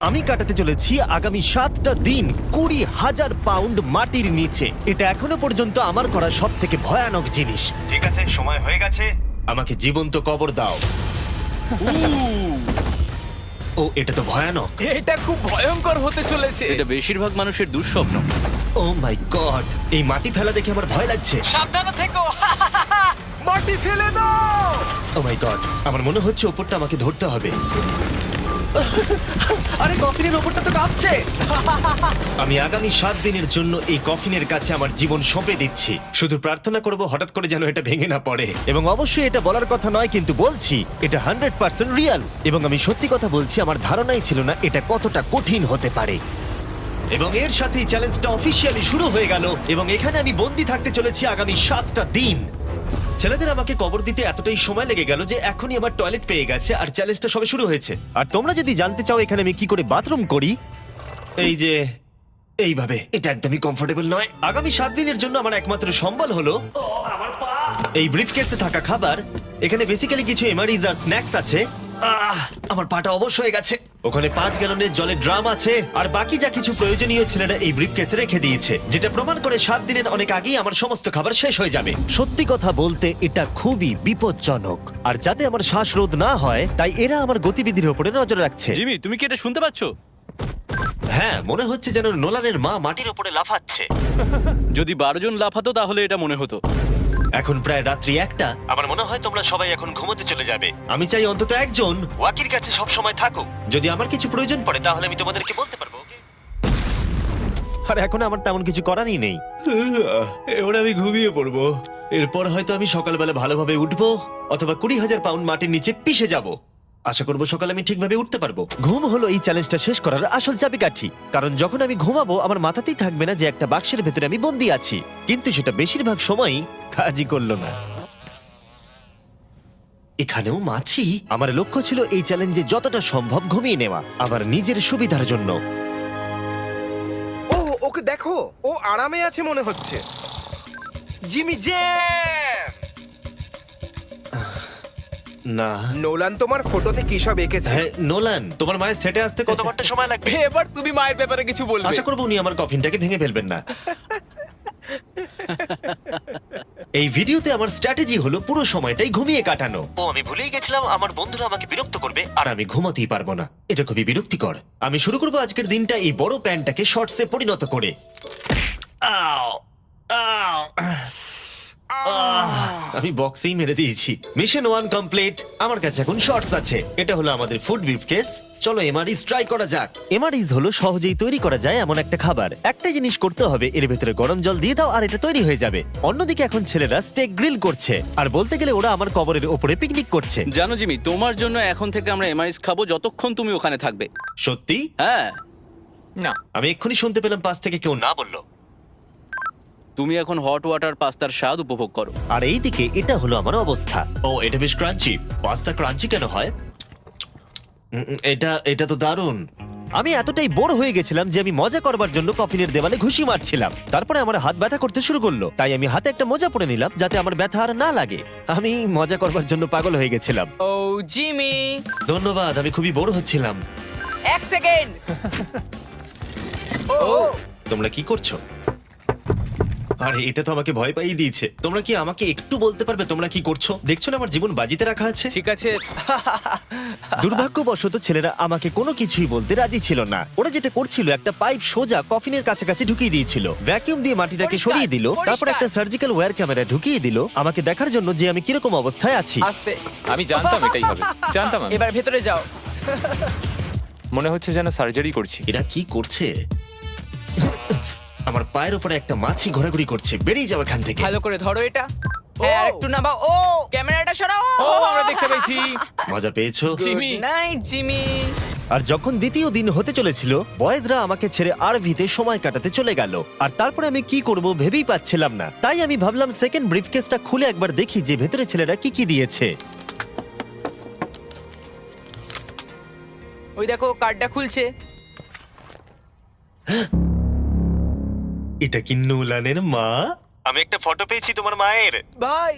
আমি কাটাতে চলেছি আগামী 7টা দিন 20,000 পাউন্ড মাটির নিচে। এটা এখনো পর্যন্ত আমার করা সব থেকে ভয়ানক জিনিস। ঠিক আছে, সময় হয়ে গেছে, আমাকে জীবন্ত কবর দাও। ও, এটা তো ভয়ানক। এটা খুব ভয়ঙ্কর হতে চলেছে। এটা বেশিরভাগ মানুষের দুঃস্বপ্ন। ও মাই গড, এই মাটি ফেলা দেখে আমার ভয় লাগছে। সাবধানে থেকো। মাটি ফেলে দাও। ও মাই গড, আমার মনে হচ্ছে ওপরটা আমাকে ধরতে হবে। আরে কফিনের ওপরটা তো কাঁপছে। আমি আগামী 7 দিনের জন্য এই কফিনের কাছে আমার জীবন সঁপে দিচ্ছি। শুধু প্রার্থনা করব হঠাৎ করে যেন এটা ভেঙে না পড়ে। এবং অবশ্যই এটা বলার কথা নয়, কিন্তু বলছি এটা 100% রিয়েল। এবং আমি সত্যি কথা বলছি, আমার ধারণাই ছিল না এটা কতটা কঠিন হতে পারে। এবং এর সাথেই চ্যালেঞ্জটা অফিসিয়ালি শুরু হয়ে গেল। এবং এখানে আমি বন্দি থাকতে চলেছি আগামী 7টা দিন। ছেলেদের আমাকে কবর দিতে এতটাই সময় লেগে গেল যে এখনই আমার টয়লেট পেয়ে গেছে, আর চ্যালেঞ্জটা সবে শুরু হয়েছে। আর তোমরা যদি জানতে চাও এখানে আমি কি করে বাথরুম করি, এই যে এইভাবে, এটা একদমই কমফোর্টেবল নয়। আগামী 7 দিনের জন্য আমার একমাত্র সম্বল হলো এই ব্রিফকেসে থাকা খাবার। এখানে বেসিক্যালি কিছু এমারিজ আর স্ন্যাক্স আছে। আমার পাটা অবশ হয়ে গেছে। ওখানে 5 গ্যালনের জলের ড্রাম আছে, আর বাকি যা কিছু প্রয়োজনীয় ছেলেরা এই ব্রিফকেসে রেখে দিয়েছে, যেটা প্রমাণ করে 7 দিনের অনেক আগেই আমার সমস্ত খাবার শেষ হয়ে যাবে। সত্যি কথা বলতে এটা খুবই বিপজ্জনক, আর যাতে আমার শ্বাসরোধ না হয় তাই এরা আমার গতিবিধির উপরে নজর রাখছে। জিমি, তুমি কি এটা শুনতে পাচ্ছো? হ্যাঁ, মনে হচ্ছে যেন নোলানের মা মাটির উপরে লাফাচ্ছে। যদি 12 জন লাফাতো তাহলে এটা মনে হতো। এখন প্রায় রাত্রি 1টা। আমার মনে হয় তোমরা সবাই এখন ঘুমোতে চলে যাবে। আমি চাই অন্তত একজন ওয়াকির কাছে সব সময় থাকুক। যদি আমার কিছু প্রয়োজন পড়ে তাহলে আমি তোমাদেরকে বলতে পারবো, ওকে? আর এখন আমার তেমন কিছু করারই নেই। এবার আমি ঘুমিয়ে পড়বো। এরপর হয়তো আমি সকালবেলা ভালোভাবে উঠবো, অথবা 20,000 পাউন্ড মাটির নিচে পিষে যাব। আশা করবো সকালে আমি ঠিকভাবে উঠতে পারবো। ঘুম হলো এই চ্যালেঞ্জটা শেষ করার আসল চাবিকাঠি। কারণ যখন আমি ঘুমাবো আমার মাথাতেই থাকবে না যে একটা বাক্সের ভেতরে আমি বন্দি আছি। কিন্তু সেটা বেশিরভাগ সময়ই কাজই করলো না। এখানেও মাছি। আমার লক্ষ্য ছিল এই চ্যালেঞ্জে যতটা সম্ভব ঘুমিয়ে নেওয়া, আমার নিজের সুবিধার জন্য। ও, ওকে দেখো, ও আরামে আছে মনে হচ্ছে। Jimmy jam. না, নোলান তোমার ফটোতে কি সব এঁকেছে? হ্যাঁ নোলান, তোমার মায়ের সেটে আসতে কত ঘন্টা সময় লাগবে? এবার তুমি মায়ের ব্যাপারে কিছু বলবে। আশা করবো উনি আমার কফিনটাকে ভেঙে ফেলবেন না। এই ভিডিওতে আমার স্ট্র্যাটেজি হলো পুরো সময়টাই ঘুমিয়ে কাটানো। ও, আমি ভুলেই গেছিলাম আমার বন্ধুরা আমাকে বিরক্ত করবে আর আমি ঘুমাতেই পারবো না। এটা খুবই বিরক্তিকর। আমি শুরু করবো আজকের দিনটা এই বড় প্যান্টটাকে শর্টসে পরিণত করে। আও, আও, আমি বক্সেই মেরে দিয়েছি। Mission 1 complete. আমার কাছে এখন শর্টস আছে। এটা হলো আমাদের ফুড ব্রিফকেস। চলো এমআরইস ট্রাই করা যাক। এমআরইস হলো সহজেই তৈরি করা যায় এমন একটা খাবার। একটা জিনিস করতে হবে, এর ভেতরে গরম জল দিয়ে দাও আর এটা তৈরি হয়ে যাবে। অন্যদিকে এখন ছেলেরা স্টেক গ্রিল করছে, আর বলতে গেলে ওরা আমার কবরের ওপরে পিকনিক করছে। জানো জিমি, তোমার জন্য এখন থেকে আমরা এমআইএস খাবো যতক্ষণ তুমি ওখানে থাকবে। সত্যি? হ্যাঁ, না, আমি এক্ষুনি শুনতে পেলাম পাশ থেকে কেউ না বললো। তুমি এখন হট ওয়াটার পাস্তার স্বাদ উপভোগ করো। আর এইদিকে এটা হলো আমার অবস্থা। ও, এটা বেশ ক্রাঞ্চি। পাস্তা ক্রাঞ্চি কেন হয়? এটা তো দারুণ। আমি এতটাই বোর হয়ে গেছিলাম যে আমি মজা করবার জন্য কফিনের দেওয়ালে ঘুষি মারছিলাম। তারপরে আমার হাত ব্যথা করতে শুরু করলো, তাই আমি হাতে একটা মোজা পরে নিলাম যাতে আমার ব্যথা আর না লাগে। আমি মজা করবার জন্য পাগল হয়ে গেছিলাম। ও জিমি, ধন্যবাদ, আমি খুবই বোর হচ্ছিলাম। 1 সেকেন্ড। ও তোমরা কি করছো? আরে এটা তো আমাকে ভয় পাইয়ে দিয়েছে। তোমরা কি আমাকে একটু বলতে পারবে তোমরা কি করছো? দেখছো না আমার জীবন বাজিতে রাখা আছে। ঠিক আছে। দুর্ভাগ্যবশত ছেলেরা আমাকে কোনো কিছুই বলতে রাজি ছিল না। ওরা যেটা করছিল, একটা পাইপ সোজা কফিনের কাছাকাছি ঢুকিয়ে দিয়েছিল, ভ্যাকিউম দিয়ে মাটিটাকে পরিষ্কার, সরিয়ে দিল, তারপর একটা সার্জিক্যাল ওয়্যার ক্যামেরা ঢুকিয়ে দিল আমাকে দেখার জন্য যে আমি কিরকম অবস্থায় আছি। আস্তে, আমি জানতাম এটাই হবে, জানতাম আমি। এবার ভেতরে যাও। মনে হচ্ছে যেন সার্জারি করছি। এরা কি করছে? আমার পায়ের উপরে একটা মাছি ঘোরাঘুরি করছে। বেরিয়ে যাও এখান থেকে। ভালো করে ধরো এটা। হ্যাঁ, আর একটু নামাও। ও, ক্যামেরাটা সরাও। ও, আমরা দেখতে পেয়েছি। মজা পেয়েছো? জিমি। Good night Jimmy. আর যখন দ্বিতীয় দিন হতে চলেছিল, বয়েজরা আমাকে ছেড়ে আরভিতে সময় কাটাতে চলে গেল। আর তারপরে আমি কি করব ভেবেই পাচ্ছিলাম না। তাই আমি ভাবলাম সেকেন্ড ব্রিফকেসটা খুলে একবার দেখি যে ভেতরে ছেলেরা কি কি দিয়েছে। ওই দেখো, কার্ডটা খুলছে। এটা কি নোলানের মা? আমি একটা ফটো পেয়েছি তোমার মায়ের। ভাই,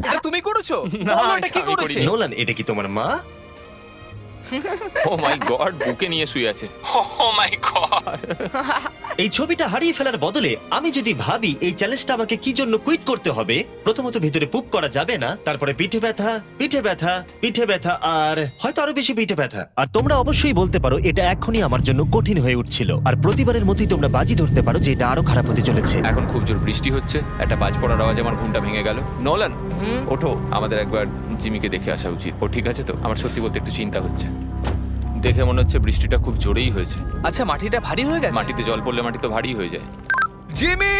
এটা তুমি করেছো? না, বলো, এটা কি আমি করেছে? করিনি। নোলান, এটা কি তোমার মা? ও মাই গড, বুকে নিয়ে শুয়ে আছে। ও মাই গড। এই ছবিটা হারিয়ে ফেলার বদলে আমি যদি ভাবি এই চ্যালেঞ্জটা আমাকে কি জন্য কুইট করতে হবে, প্রথমত ভিতরে পুপ করা যাবে না, তারপরে পিঠে ব্যথা, পিঠে ব্যথা, পিঠে ব্যথা, আর হয়তো আরো বেশি পিঠে ব্যথা। আর তোমরা অবশ্যই বলতে পারো এটা এখনই আমার জন্য কঠিন হয়ে উঠছিল, আর প্রতিবারের মতোই তোমরা বাজি ধরতে পারো যে এটা আরো খারাপ হতে চলেছে। এখন খুব জোর বৃষ্টি হচ্ছে, একটা বাজ পড়ার আওয়াজে আমার ঘুমটা ভেঙে গেল। নোলান, ওঠো, আমাদের একবার জিমিকে দেখে আসা উচিত। ও ঠিক আছে তো? আমার সত্যি বলতে একটু চিন্তা হচ্ছে। দেখে মনে হচ্ছে বৃষ্টিটা খুব জোরেই হয়েছে। আচ্ছা, মাটিটা ভারী হয়ে গেছে। মাটিতে জল পড়লে মাটি তো ভারী হয়ে যায়। জিমি!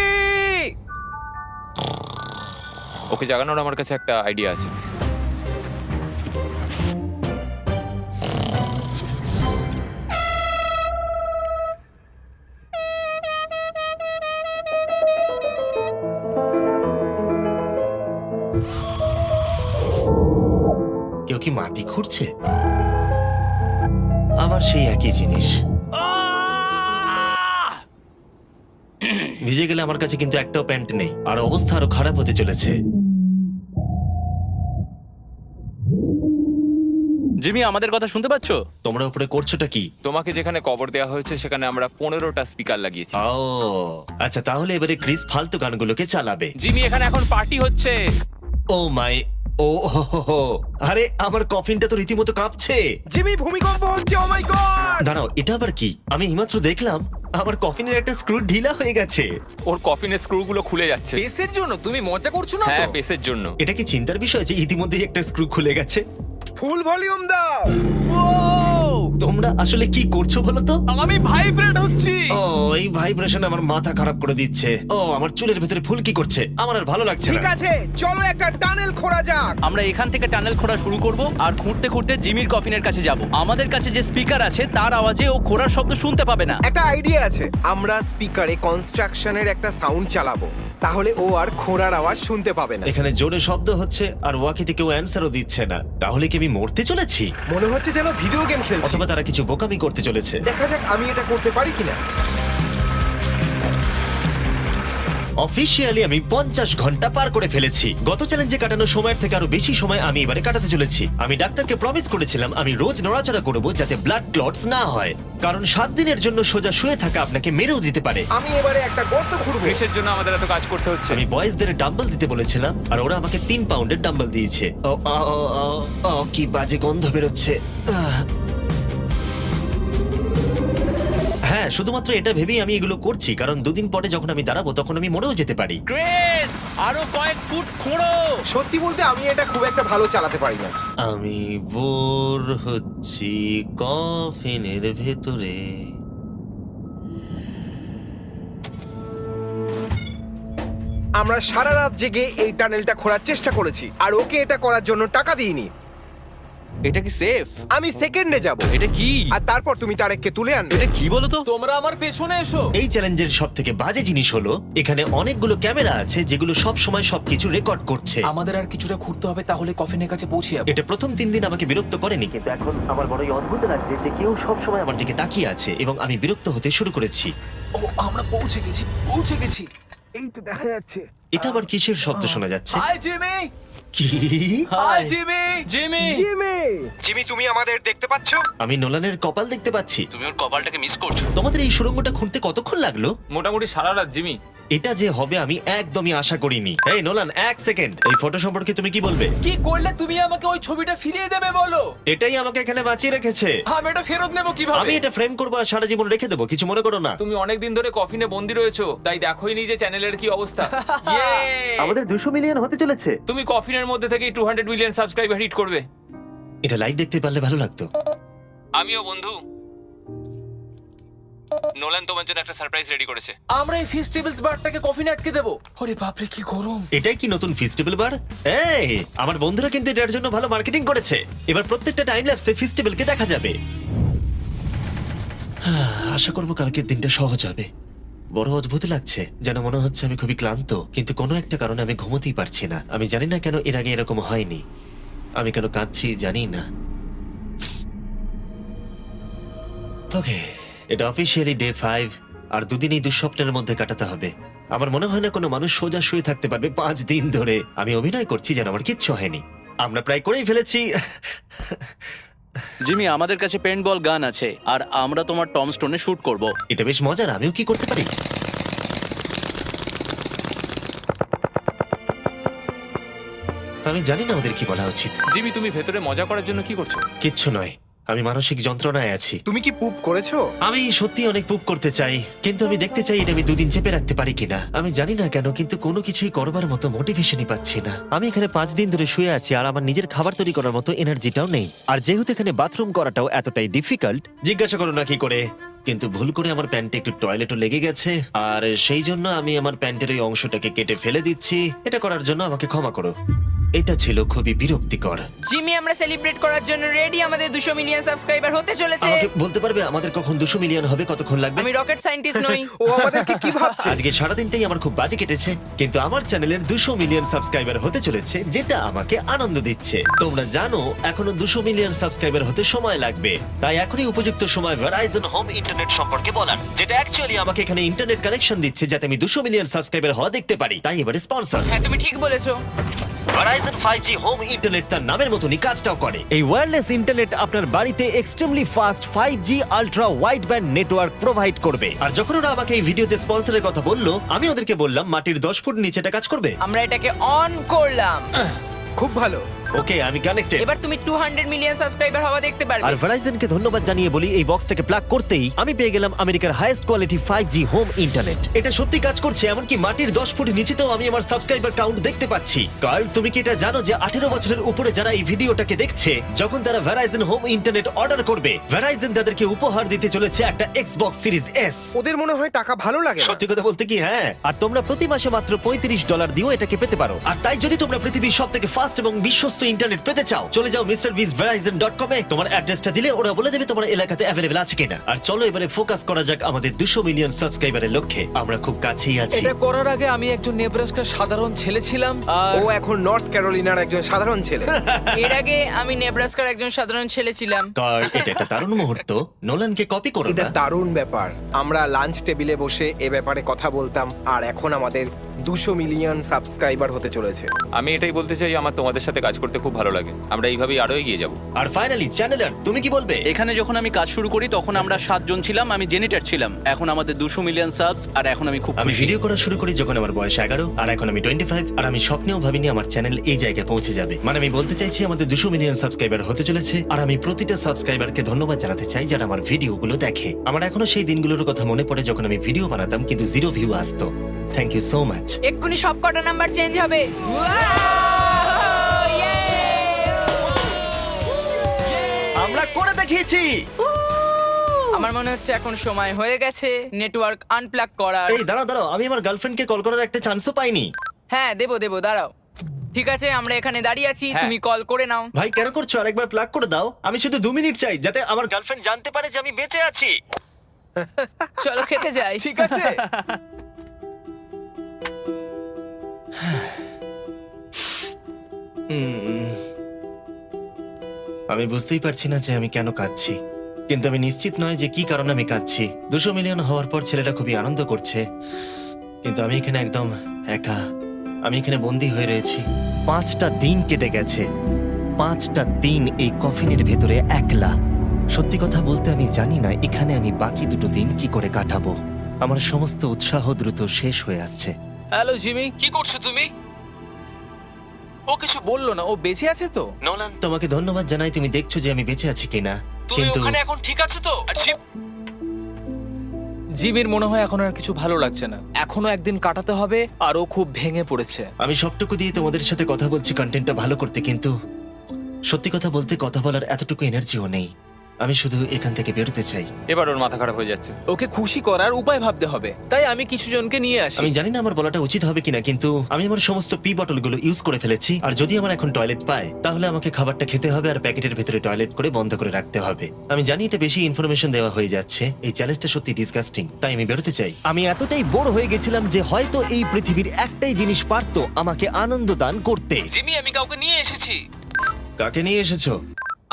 ওকে জাগানোর আমার কাছে একটা আইডিয়া আছে। কেউ কি মাটি খুঁড়ছে? আবার সেই একই জিনিস। ভিজে গেলে আমার কাছে কিন্তু একটাও প্যান্ট নেই, আর অবস্থা আরো খারাপ হতে চলেছে। জিমি, আমাদের কথা শুনতে পাচ্ছ? তোমরা উপরে করছোটা কি? তোমাকে যেখানে কবর দেওয়া হয়েছে সেখানে আমরা 15টা স্পিকার লাগিয়েছি। ও আচ্ছা, তাহলে এবারে ক্রিস ফালতু গানগুলোকে চালাবে। জিমি, এখানে এখন পার্টি হচ্ছে। ও মাই, ও হো হো হো। আরে আমার কফিনটা তো রীতিমতো কাঁপছে। জিমি, ভূমিকম্প হচ্ছে! ও মাই গড! দাঁড়াও, এটা আবার কি? আমি এইমাত্র দেখলাম আমার কফিনের একটা স্ক্রু ঢিলা হয়ে গেছে। ওর কফিনের স্ক্রুগুলো খুলে যাচ্ছে। পেসের জন্য তুমি মজা করছো না হ্যাঁ, তো? পেসের জন্য। এটা কি চিন্তার বিষয় যে ইতিমধ্যেই একটা স্ক্রু খুলে গেছে? ফুল ভলিউম দাও! তোমরা আসলে কি করছো বলো তো? আমি ভাইব্রেট হচ্ছি! ও, এই ভাইব্রেশন আমার মাথা খারাপ করে দিচ্ছে। ও, আমার চুলের ভেতরে ফুলকি করছে, আমার আর ভালো লাগছে ঠিক না। আছে, চলো একটা টানেল খোঁড়া যাক। আমরা এখান থেকে টানেল খোঁড়া শুরু করব, আর খুঁড়তে খুঁড়তে জিমির কফিনের কাছে যাব। আমাদের কাছে যে স্পিকার আছে তার আওয়াজে ও খোঁড়ার শব্দ শুনতে পাবে না। একটা আইডিয়া আছে, আমরা স্পিকারে কনস্ট্রাকশনের একটা সাউন্ড চালাবো, তাহলে ও আর খোঁড়ার আওয়াজ শুনতে পাবে না। এখানে জোরে শব্দ হচ্ছে আর ওয়াকিতে কেউ অ্যান্সারও দিচ্ছে না। তাহলে কি আমি মরতে চলেছি? মনে হচ্ছে যেন ভিডিও গেম খেলছি। অথবা তারা কিছু বোকামি করতে চলেছে। দেখা যাক আমি এটা করতে পারি কিনা। অফিসিয়ালি আমি 50 ঘন্টা পার করে ফেলেছি। গত চ্যালেঞ্জে কাটানো সময়ের থেকে আরো বেশি সময় আমি এবারে কাটাতে চলেছি। আমি ডাক্তারকে প্রমিস করেছিলাম আমি রোজ নড়াচড়া করব যাতে ব্লাড ক্লটস না হয়, কারণ 7 দিনের জন্য সোজা শুয়ে থাকা আপনাকে মেরেও দিতে পারে। আমি এবারে একটা গর্ত খুঁড়বো। ক্রিসের জন্য আমাদের এত কাজ করতে হচ্ছে। আমি বয়েজদের ডাম্বল দিতে বলেছিলাম আর ওরা আমাকে 3 পাউন্ডের ডাম্বল দিয়েছে। ও ও, ও, ও, ও, কি বাজে গন্ধ বেরোচ্ছে। হ্যাঁ, শুধুমাত্র এটা ভেবেই আমি এগুলো করছি, কারণ 2 দিন পরে যখন আমি দাঁড়াবো তখন আমি মরেও যেতে পারি। ক্রিস, আরো কয়েক ফুট খোঁড়ো। সত্যি বলতে আমি এটা খুব একটা ভালো চালাতে পারি না। আমি বোর হচ্ছি কফিনের ভেতরে। আমরা সারা রাত জেগে এই টানেলটা খোঁড়ার চেষ্টা করেছি, আর ওকে এটা করার জন্য টাকা দিইনি। এটা কি সেফ? আমি সেকেন্ডে যাব, এটা কি? আর তারপর তুমি তারেককে তুলে আনবে। এটা কি বলো তো? তোমরা আমার পেছনে এসো। এই চ্যালেঞ্জের সব থেকে বাজে জিনিস হলো এখানে অনেকগুলো ক্যামেরা আছে যেগুলো সব সময় সবকিছু রেকর্ড করছে। আমাদের আর কিছুটা ঘুরতে হবে, তাহলে কফিনের কাছে পৌঁছে যাবো। এটা প্রথম 3 দিন আমাকে বিরক্ত করেনি, কিন্তু এখন আমার বড়ই অদ্ভুত লাগছে যে কেউ সব সময় আমার দিকে তাকিয়ে আছে এবং আমি বিরক্ত হতে শুরু করেছি। ও, আমরা পৌঁছে গেছি, পৌঁছে গেছি। এই তো দেখা যাচ্ছে। এটা আবার কিসের শব্দ শোনা যাচ্ছে? Hi Jimmy! কি? Hi Jimmy! জিমি, জিমি, তুমি আমাদের দেখতে পাচ্ছ? আমি নোলানের কপাল দেখতে পাচ্ছি। তুমি ওর কপালটাকে মিস করছো। তোমাদের এই সুড়ঙ্গটা খুঁড়তে কতক্ষণ লাগলো? মোটামুটি সারা রাত। জিমি, এটা যে হবে আমি একদমই আশা করিনি। এই নোলান, 1 সেকেন্ড, এই ফটো সম্পর্কে তুমি কি বলবে? কি করলে তুমি আমাকে ওই ছবিটা ফিরিয়ে দেবে বলো? এটাই আমাকে এখানে বাঁচিয়ে রেখেছে। আমি এটা ফেরত নেব কিভাবে? আমি এটা ফ্রেম করবো আর সারা জীবন রেখে দেবো, কিছু মনে করো না। তুমি অনেকদিন ধরে কফিনে বন্দি রয়েছো, তাই দেখোই নি যে চ্যানেলের কি অবস্থা। Yay! আমাদের 200 মিলিয়ন হতে চলেছে। তুমি কফিনের মধ্যে থেকেই 200 মিলিয়ন সাবস্ক্রাইবার হিট করবে। এটা লাইভ দেখতে পারলে ভালো লাগতো। আমিও বন্ধু। নোলান তোমার জন্য একটা সারপ্রাইজ রেডি করেছে। আমরা এই ফেস্টিভ্যালস বারটাকে কফিনে আটকে দেবো। ওরে বাপরে, কি গরম! এটাই কি নতুন ফেস্টিভ্যাল বার? এই, আমার বন্ধুরা কিন্তু এটার জন্য ভালো মার্কেটিং করেছে। এবার প্রত্যেকটা টাইম ল্যাপসে ফেস্টিভ্যালকে দেখা যাবে। আশা করবো কালকের দিনটা সহজ হবে। বড় অদ্ভুত লাগছে, যেন মনে হচ্ছে আমি খুবই ক্লান্ত, কিন্তু কোনো একটা কারণে আমি ঘুমোতেই পারছি না। আমি জানি না কেন এর আগে এরকম হয়নি। আমি কেন কাঁদছি জানি না। ওকে, এটা অফিসিয়ালি ডে 5, আর 2 দিন এই দুঃস্বপ্নের মধ্যে কাটাতে হবে। আমার মনে হয় না কোনো মানুষ সোজা শুয়ে থাকতে পারবে 5 দিন ধরে। আমি অভিনয় করছি যেন আমার কিচ্ছু হয়নি। আমরা প্রায় করেই ফেলেছি। জিমি, আমাদের কাছে পেন্টবল গান আছে আর আমরা তোমার টম স্টোনে শুট করব। এটা বেশ মজার, আমিও কি করতে পারি? আমি জানি না ওদের কি বলা উচিত। জিমি, তুমি ভেতরে মজা করার জন্য কি করছো? কিচ্ছু নয়, আমি মানসিক যন্ত্রণায় আছি। তুমি কি পুপ করেছো? আমি সত্যি অনেক পুপ করতে চাই, কিন্তু আমি দেখতে চাই এটা আমি 2 দিন চেপে রাখতে পারি কিনা। আমি জানি না কেন, কিন্তু কোনো কিছুই করবার মতো মোটিভেশনই পাচ্ছি না। আমি এখানে 5 দিন ধরে শুয়ে আছি আর আমার নিজের খাবার তৈরি করার মতো এনার্জিটাও নেই। আর যেহেতু এখানে বাথরুম করাটাও এতটাই ডিফিকাল্ট, জিজ্ঞাসা করো না কি করে, কিন্তু ভুল করে আমার প্যান্টে একটু টয়লেটও লেগে গেছে, আর সেই জন্য আমি আমার প্যান্টের ওই অংশটাকে কেটে ফেলে দিচ্ছি। এটা করার জন্য আমাকে ক্ষমা করো। এটা ছিল খুবই বিরক্তিকর। জিমি, আমরা সেলিব্রেট করার জন্য রেডি। আমাদের 200 মিলিয়ন সাবস্ক্রাইবার হতে চলেছে। আমাকে বলতে পারবে আমাদের কখন 200 মিলিয়ন হবে, কতক্ষণ লাগবে? আমি রকেট সায়েন্টিস্ট নই। ও আমাদেরকে কি ভাবছে? আজকে সারাদিনটাই আমার খুব বাজে কেটেছে, কিন্তু আমার চ্যানেলের 200 মিলিয়ন সাবস্ক্রাইবার হতে চলেছে, যেটা আমাকে আনন্দ দিচ্ছে। তোমরা জানো এখনো 200 মিলিয়ন সাবস্ক্রাইবার হতে সময় লাগবে, তাই এখনই উপযুক্ত সময় ভেরাইজন হোম ইন্টারনেট সম্পর্কে বলার, যেটা অ্যাকচুয়ালি আমাকে এখানে ইন্টারনেট কানেকশন দিচ্ছে যাতে আমি 200 মিলিয়ন সাবস্ক্রাইবার হওয়া দেখতে পারি। তাই এবারে স্পন্সর হ্যাঁ, তুমি ঠিক বলেছো। Verizon 5G হোম ইন্টারনেট তার নামের মতনই কাজটাও করে। এই ওয়্যারলেস ইন্টারনেট আপনার বাড়িতে extremely fast 5G ultra wide band network provide করবে। আর যখন ওরা আমাকে এই ভিডিওতে স্পন্সরের কথা বললো, আমি ওদেরকে বললাম মাটির 10 ফুট নিচে এটা কাজ করবে। আমরা এটাকে অন করলাম। খুব ভালো। ওকে, আমি কানেক্টেড। এবার তুমি 200 মিলিয়ন সাবস্ক্রাইবার হওয়া দেখতে আর পারবে। ভেরাইজনকে ধন্যবাদ জানিয়ে বলি, এই বক্সটাকে প্লাগ করতেই আমি পেয়ে গেলাম আমেরিকার highest quality 5G home internet. এটা সত্যি কাজ করছে, এমনকি মাটির 10 ফুট নিচেতেও আমি আমার সাবস্ক্রাইবার কাউন্ট দেখতে পাচ্ছি। কার্ল, তুমি কি এটা জানো যে 18 বছরের উপরে যারা এই ভিডিওটাকে দেখছে, যখন তারা ভেরাইজন হোম ইন্টারনেট অর্ডার করবে, ভেরাইজন তাদেরকে উপহার দিতে চলেছে একটা Xbox Series S। ওদের মনে হয় টাকা ভালো লাগে না। সত্যি কথা বলতে কি, হ্যাঁ। আর তোমরা প্রতি মাসে মাত্র $35 দিয়েও এটাকে পেতে পারো। আর তাই যদি তোমরা পৃথিবীর সবথেকে ফাস্ট এবং বিশ্বস্ত ইন্টারনেট পেতে চাও, চলে যাও MrBeastVerizon.com এ। তোমার অ্যাড্রেসটা দিলে ওরা বলে দেবে তোমার এলাকাতে অ্যাভেলেবল আছে কিনা। আর চলো এবারে ফোকাস করা যাক আমাদের 200 মিলিয়ন সাবস্ক্রাইবারের লক্ষ্যে। আমরা খুব কাছেই আছি। এটা করার আগে আমি একজন নেব্রাস্কার সাধারণ ছেলে ছিলাম আর ও এখন নর্থ ক্যারোলিনার একজন সাধারণ ছেলে। এর আগে আমি নেব্রাস্কার একজন সাধারণ ছেলে ছিলাম। কার্ল, এটা একটা দারুণ মুহূর্ত। নোলানকে কপি করো এটা না। দারুণ ব্যাপার। আমরা লাঞ্চ টেবিলে বসে এ ব্যাপারে কথা বলতাম, আর এখন আমাদের 200 মিলিয়ন সাবস্ক্রাইবার হতে চলেছে। আমি এটাই বলতে চাই, আমার তোমাদের সাথে কাজ করতে খুব ভালো লাগে। আমরা এইভাবেই আরো এগিয়ে যাব। আর ফাইনালি চ্যানেলার, তুমি কি বলবে? এখানে যখন আমি কাজ শুরু করি তখন আমরা 7 জন ছিলাম, আমি জেনিটার ছিলাম। এখন আমাদের 200 মিলিয়ন সাবস আর এখন আমি খুব আমি খুশি। ভিডিও করা শুরু করি যখন আমার বয়স 11, আর এখন আমি 25, আর আমি স্বপ্নেও ভাবিনি আমার চ্যানেল এই জায়গায় পৌঁছে যাবে। মানে আমি বলতে চাইছি আমাদের 200 মিলিয়ন সাবস্ক্রাইবার হতে চলেছে, আর আমি প্রতিটা সাবস্ক্রাইবারকে ধন্যবাদ জানাতে চাই যারা আমার ভিডিওগুলো দেখে। আমার এখনো সেই দিনগুলোর কথা মনে পড়ে যখন আমি ভিডিও বানাতাম কিন্তু 0 ভিউ আসতো। Thank you so much. এক্ষুনি সব কটা নাম্বার চেঞ্জ হবে। আমরা করে দেখিয়েছি। আমার মনে হচ্ছে এখন সময় হয়ে গেছে নেটওয়ার্ক আনপ্লাগ করার। এই দাঁড়াও দাঁড়াও, আমি আমার গার্লফ্রেন্ডকে কল করার একটা চান্সও পাইনি। হ্যাঁ, দেবো, দাঁড়াও। ঠিক আছে, আমরা এখানে দাঁড়িয়ে আছি, হ্যাঁ। তুমি কল করে নাও। ভাই কেন করছো? আরেকবার প্লাগ করে দাও। আমি শুধু 2 মিনিট চাই যাতে আমার গার্লফ্রেন্ড জানতে পারে যে আমি বেঁচে আছি। চলো খেতে যাই। ঠিক আছে। আমি বুঝতেই পারছি না যে আমি কেন কাঁদছি, কিন্তু আমি নিশ্চিত নয় যে কি কারণে আমি কাঁদছি। 200 মিলিয়ন হওয়ার পর ছেলেটা খুবই আনন্দ করছে, কিন্তু আমি এখানে একদম একা। আমি এখানে বন্দী হয়ে রয়েছি। 5টা দিন কেটে গেছে, 5টা দিন এই কফিনের ভেতরে একলা। সত্যি কথা বলতে আমি জানি না এখানে আমি বাকি 2 দিন কি করে কাটাবো। আমার সমস্ত উৎসাহ দ্রুত শেষ হয়ে আসছে। হ্যালো জিমি, কি করছো তুমি? ও কিছু বললো না, ও বেঁচে আছে তো? নোলান, তোমাকে ধন্যবাদ জানাই, তুমি দেখছো যে আমি বেঁচে আছি কিনা। তুমি কিন্তু ওখানে এখন ঠিক আছে তো? আর জিমির মনে হয় এখন আর কিছু ভালো লাগছে না। এখনো একদিন কাটাতে হবে আর ও খুব ভেঙে পড়েছে। আমি সবটুকু দিয়ে তোমাদের সাথে কথা বলছি কন্টেন্টটা ভালো করতে, কিন্তু সত্যি কথা বলতে কথা বলার এতটুকু এনার্জিও নেই। আমি শুধু এখান থেকে বেরোতে চাই। এবার ওর মাথা খারাপ হয়ে যাচ্ছে। ওকে খুশি করার উপায় ভাবতে হবে, তাই আমি কিছু জনকে নিয়ে আসি। আমি জানি না আমার বলাটা উচিত হবে কিনা, কিন্তু আমি আমার সমস্ত পি বটলগুলো ইউজ করে ফেলেছি। আর যদি আমার এখন টয়লেট পায় তাহলে আমাকে খাবারটা খেতে হবে আর প্যাকেটের ভেতরে টয়লেট করে বন্ধ করে রাখতে হবে। আমি জানি এটা বেশি ইনফরমেশন দেওয়া হয়ে যাচ্ছে, এই চ্যালেঞ্জটা সত্যি ডিসগাস্টিং, তাই আমি বেরোতে চাই। আমি এতটাই বোর হয়ে গেছিলাম যে হয়তো এই পৃথিবীর একটাই জিনিস পারতো আমাকে আনন্দ দান করতে। জিমি, আমি কাউকে নিয়ে এসেছি। কাকে নিয়ে এসেছো?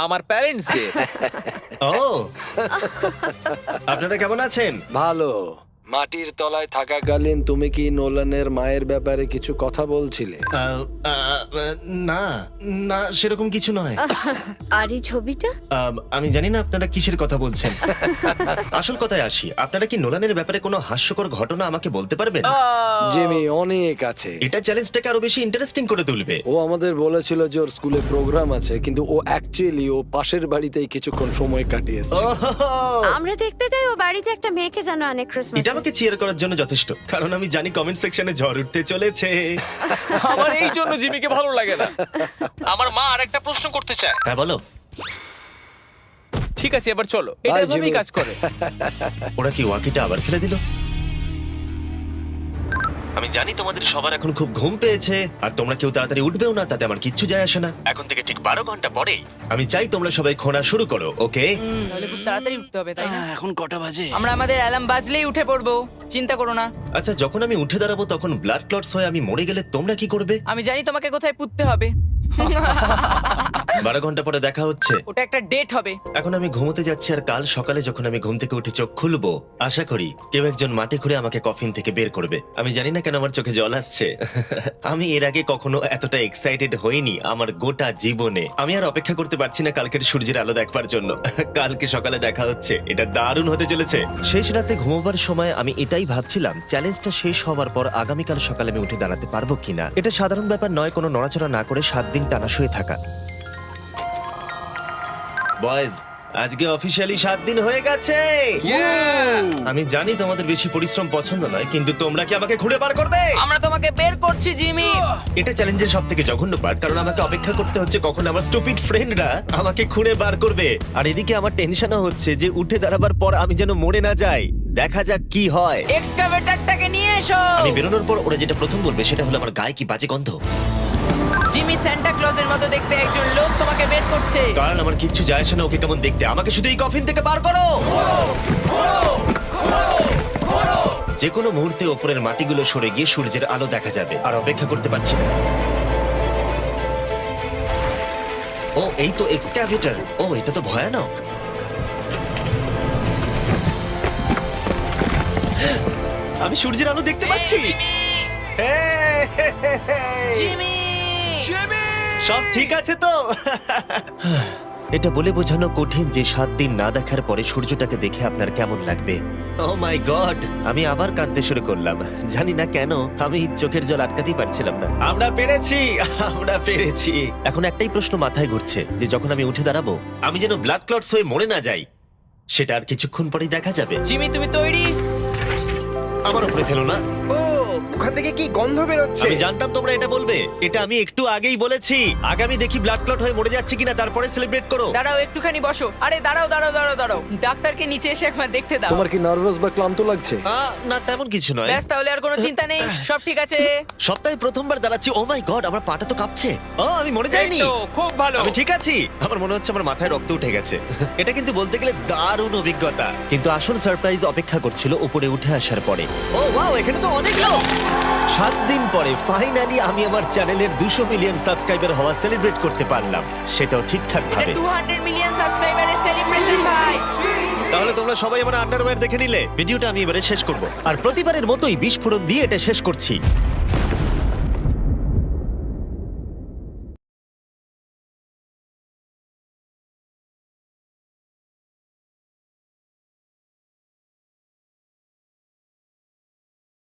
আমার প্যারেন্টসদের। ও, আপনারা কেমন আছেন? ভালো। মাটির তলায় থাকাকালীন তুমি কি নোলানের মায়ের ব্যাপারে কিছু কথা বলছিলে? না না সেরকম কিছু নয়। আর এই ছবিটা? আমি জানি না আপনারা কিসের কথা বলছেন। আসল কথায় আসি, আপনারা কি নোলানের ব্যাপারে কোনো হাস্যকর ঘটনা আমাকে বলতে পারবেন? জিমি, অনেক আছে। এটা চ্যালেঞ্জটাকে আরো বেশি ইন্টারেস্টিং করে তুলবে। ও আমাদের বলেছিল যে ওর স্কুলে প্রোগ্রাম আছে, কিন্তু ও অ্যাকচুয়ালি ও পাশের বাড়িতেই কিছুক্ষণ সময় কাটিয়েছে। ওহো! আমরা দেখতে যাই ও বাড়িতে একটা মেয়েকে জানো অনেক ক্রিসমাস। এটা আমাকে চিয়ার করার জন্য যথেষ্ট, কারণ আমি জানি কমেন্ট সেকশনে ঝড় উঠতে চলেছে। আমার এই জন্য জিমিকে ভালো লাগে না। আমার মা আরেকটা প্রশ্ন করতে চায়। হ্যাঁ বলো। ঠিক আছে, এবার চলো, এটা Bye, এভাবেই জিমি। কাজ করে। ওরা কি ওয়াকিটা আবার ফেলে দিল? আমি জানি তোমাদের সবার এখন খুব ঘুম পেয়েছে আর তোমরা কেউ তাড়াতাড়ি উঠবেও না, তাতে আমার কিচ্ছু যায় আসে না। এখন থেকে ঠিক 12 ঘন্টা পরে আমি চাই তোমরা সবাই খোঁড়া শুরু করো, ওকে? তাহলে খুব তাড়াতাড়ি উঠতে হবে, তাই না? এখন কটা বাজে? আমরা আমাদের অ্যালার্ম বাজলেই উঠে পড়বো, চিন্তা করো না। আচ্ছা, যখন আমি উঠে দাঁড়াবো তখন ব্লাড ক্লটস হয়ে আমি মরে গেলে তোমরা কি করবে? আমি জানি তোমাকে কোথায় পুঁততে হবে। 12 ঘন্টা পরে দেখা হচ্ছে। ওটা একটা ডেট হবে। এখন আমি ঘুমোতে যাচ্ছি আর কাল সকালে যখন আমি ঘুম থেকে উঠে চোখ খুলবো, আশা করি কেউ একজন মাটি খুঁড়ে আমাকে কফিন থেকে বের করবে। আমি জানি না কেন আমার চোখে জল আসছে। আমি এর আগে কখনো এতটা এক্সাইটেড হইনি আমার গোটা জীবনে। আমি আর অপেক্ষা করতে পারছি না কালকের সূর্যের আলো দেখবার জন্য। কালকে সকালে দেখা হচ্ছে, এটা দারুণ হতে চলেছে। শেষ রাতে ঘুমোবার সময় আমি এটাই ভাবছিলাম, চ্যালেঞ্জটা শেষ হওয়ার পর আগামীকাল সকালে আমি উঠে দাঁড়াতে পারবো কিনা। এটা সাধারণ ব্যাপার নয় কোনো নড়াচড়া না করে 7 দিন টানা শুয়ে থাকা। বয়েজ, আজকে অফিসিয়ালি 7 দিন হয়ে গেছে। আমি জানি তোমাদের বেশি পরিশ্রম পছন্দ নয়, কিন্তু তোমরা কি আমাকে খুঁড়ে বার করবে? আমরা তোমাকে বের করছি, জিমি। এটা চ্যালেঞ্জের সব থেকে জঘন্য পার্ট, কারণ আমাকে অপেক্ষা করতে হচ্ছে কখন আমার স্টুপিড ফ্রেন্ডরা আমাকে খুঁড়ে বার করবে। আর এদিকে আমার টেনশনও হচ্ছে যে উঠে দাঁড়াবার পর আমি যেন মরে না যাই। দেখা যাক কি হয়। এক্সকাভেটরটাকে নিয়ে এসো। আমি বেরোনোর পর ওরা যেটা প্রথম বলবে সেটা হলো আমার গায়ে কি বাজে গন্ধ। জিমি সান্টা ক্লজের মতো দেখতে একজন লোক তোমাকে বের করছে। কারণ আমার কিচ্ছু যায় আসে না ওকে কেমন দেখতে, আমাকে শুধু এই কফিন থেকে বার করো। যে কোনো মুহূর্তে ওপরের মাটিগুলো সরে গিয়ে সূর্যের আলো দেখা যাবে, আর অপেক্ষা করতে পারছি না। ও, এই তো এক্সক্যাভেটর। ও, এটা তো ভয়ানক। আমি সূর্যের আলো দেখতে পাচ্ছি। জিমি! সব ঠিক আছে তো? এটা বলে বোঝানো কঠিন যে 7 দিন না দেখার পরে সূর্যটাকে দেখে আপনার কেমন লাগবে। ও মাই গড, আমি আবার কাঁদতে শুরু করলাম। জানি না কেন, আমি চোখের জল আটকাতেই পারছিলাম না। আমরা পেরেছি, আমরা পেরেছি। এখন একটাই প্রশ্ন মাথায় ঘুরছে যে যখন আমি উঠে দাঁড়াবো আমি যেন ব্লাড ক্লটস হয়ে মরে না যাই। সেটা আর কিছুক্ষণ পরেই দেখা যাবে। জিমি, তুমি তৈরি? আমার উপরে ফেলো না। ও, ওখান থেকে কি গন্ধ বেরোচ্ছে? আমি জানতাম তোমরা এটা বলবে। এটা আমি একটু আগেই বলেছি। আগামী দেখি ব্লাড ক্লট হয়ে মরে যাচ্ছে কিনা, তারপরে সেলিব্রেট করো। দাঁড়াও, একটুখানি বসো। আরে দাঁড়াও দাঁড়াও দাঁড়াও দাঁড়াও, ডাক্তারকে নিচে এসে একবার দেখতে দাও। তোমার কি নার্ভাস বা ক্লান্ত লাগছে? না, তেমন কিছু নয়। ব্যাস, তাহলে আর কোনো চিন্তা নেই, সব ঠিক আছে। সপ্তাহে প্রথমবার দাঁড়াচ্ছি। ও মাই গড, আমার পাটা তো কাঁপছে। ও, আমি মরে যাইনি। এই তো, খুব ভালো। আমি ঠিক আছি। আমার মনে হচ্ছে আমার মাথায় রক্ত উঠে গেছে। এটা কিন্তু বলতে গেলে দারুণ অভিজ্ঞতা। কিন্তু আসল সারপ্রাইজ অপেক্ষা করছিল উপরে উঠে আসার পরে। ও ওয়াও, এখানে তো অনেক লোক। 7 দিন পরে ফাইনালি আমি আমার চ্যানেলের 200 মিলিয়ন সাবস্ক্রাইবার হওয়া সেলিব্রেট করতে পারলাম, সেটাও ঠিকঠাক এটা ভাবে। 200 মিলিয়ন সাবস্ক্রাইবারের সেলিব্রেশন, ভাই। তাহলে তোমরা সবাই আমার আন্ডারওয়্যার দেখে নিলে। ভিডিওটা আমি এবারে শেষ করব, আর প্রতিবারের মতোই বিস্ফোরণ দিয়ে এটা শেষ করছি।